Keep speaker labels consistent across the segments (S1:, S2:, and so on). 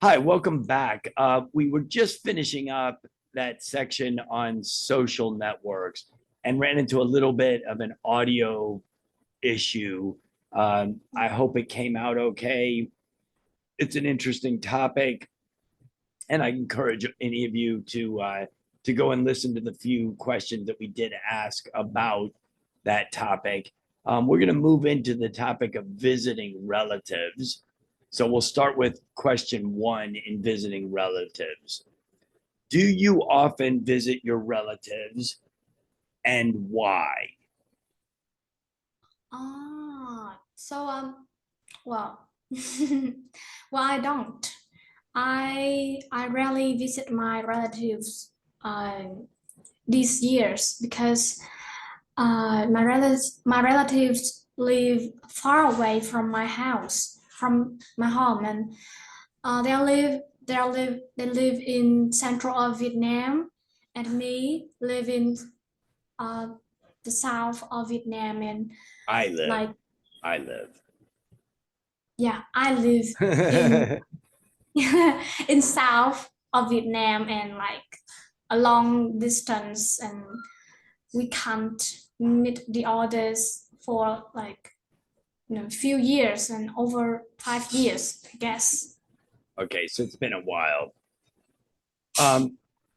S1: Hi, welcome back. We were just finishing up that section on social networks and ran into a little bit of an audio issue. I hope it came out okay. It's an interesting topic, and I encourage any of you to go and listen to the few questions that we did ask about that topic. We're going to move into the topic of visiting relatives. So we'll start with question one in visiting relatives. Do you often visit your relatives and why?
S2: Well, well, I don't. I rarely visit my relatives these years because my relatives live far away from my house, from my home, and they live in central of Vietnam, and me live in uh, the south of Vietnam, and
S1: I live.
S2: like
S1: I live.
S2: yeah, I live in in south of Vietnam, and like a long distance, and we can't meet the others for like few years and over 5 years, I guess.
S1: Okay, so it's been a while.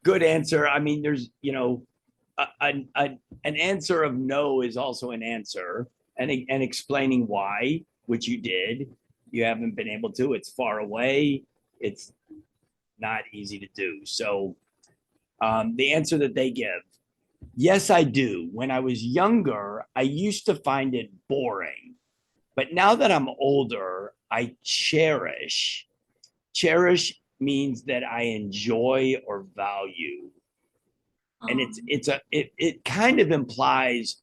S1: Good answer. I mean, there's, an answer of no is also an answer, and explaining why, which you did. You haven't been able to. It's far away. It's not easy to do. So, the answer that they give, yes, I do. When I was younger, I used to find it boring, but now that I'm older, I cherish. Cherish means that I enjoy or value, and
S2: um,
S1: it kind of implies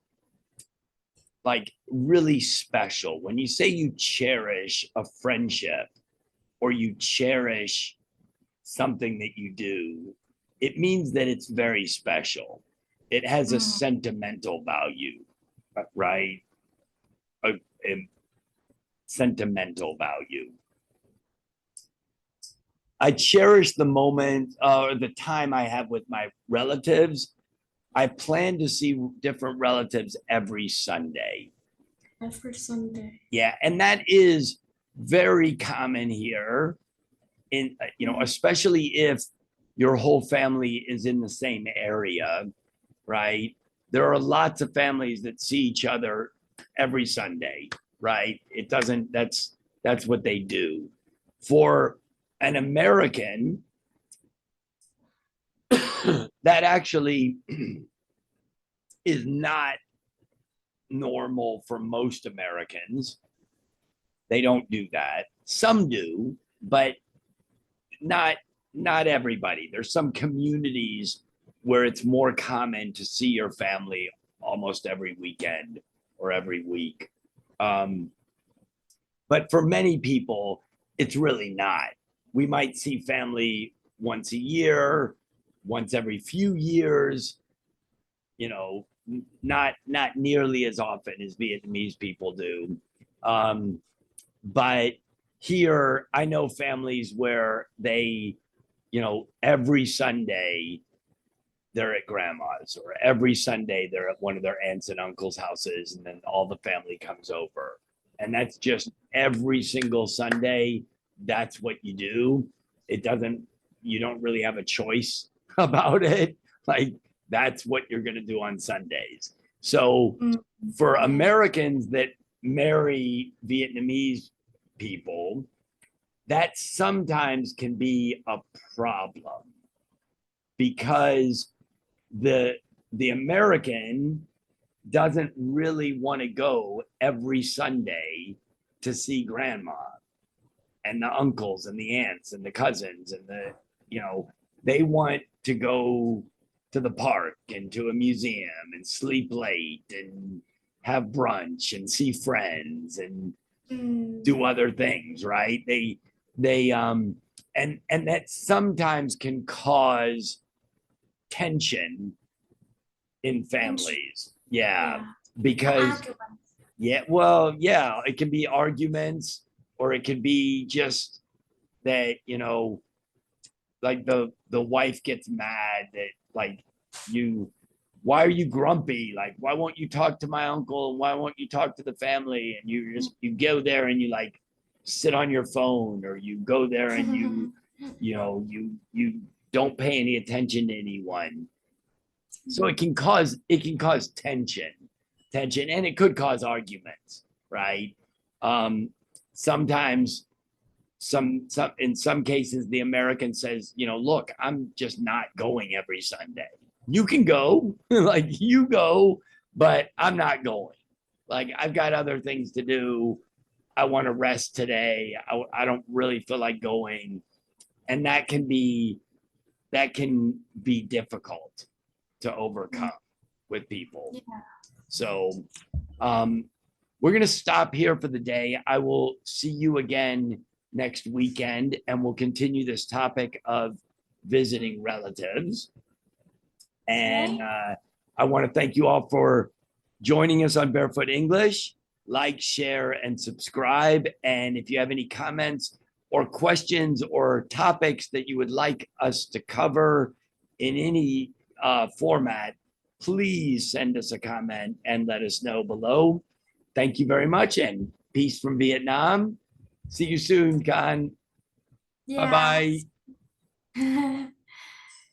S1: like really special. When you say you cherish a friendship or you cherish something that you do, it means that it's very special. It has a
S2: mm,
S1: sentimental value, right? A sentimental value. I cherish the moment or the time I have with my relatives. I plan to see different relatives every Sunday.
S2: every Sunday.
S1: Yeah, and that is very common here in
S2: Mm,
S1: especially if your whole family is in the same area, right? There are lots of families that see each other every Sunday, right? It doesn't that's what they do. For an American, that actually is not normal for most Americans. They don't do that. Some do, but not not everybody. There's some communities where it's more common to see your family almost every weekend or every week. Um, but for many people, it's really not. We might see family once a year, once every few years, you know, not nearly as often as Vietnamese people do. Um, but here, I know families where they, every Sunday they're at grandma's, or every Sunday they're at one of their aunts and uncles' houses, and then all the family comes over. And that's just every single Sunday. That's what you do. It doesn't, you don't really have a choice about it. Like, that's what you're going to do on Sundays. So,
S2: mm,
S1: for
S2: yeah.
S1: Americans that marry Vietnamese people, that sometimes can be a problem because the the American doesn't really want to go every Sunday to see grandma and the uncles and the aunts and the cousins and you know they want to go to the park and to a museum and sleep late and have brunch and see friends and do
S2: Mm,
S1: other things, right? They and that sometimes can cause tension in
S2: tension.
S1: families. Yeah,
S2: Yeah. Or
S1: because
S2: argument.
S1: yeah, well, yeah, it can be arguments or it can be just, that, you know, like the wife gets mad that like why are you grumpy? Like, why won't you talk to my uncle? Why won't you talk to the family? And you go there and you like sit on your phone, or you go there and you don't pay any attention to anyone. So it can cause tension, and it could cause arguments, right? Sometimes some in some cases the American says, you know, look, I'm just not going every Sunday. You can go, like you go, but I'm not going. Like I've got other things to do. I want to rest today. I don't really feel like going. And that can be difficult to overcome with people.
S2: Yeah.
S1: So we're going to stop here for the day. I will see you again next weekend, and we'll continue this topic of visiting relatives. And I want to thank you all for joining us on Barefoot English. Like, share, and subscribe. And if you have any comments or questions or topics that you would like us to cover in any format, please send us a comment and let us know below. Thank you very much, and peace from Vietnam. See you soon, Khan.
S2: Yeah.
S1: Bye-bye.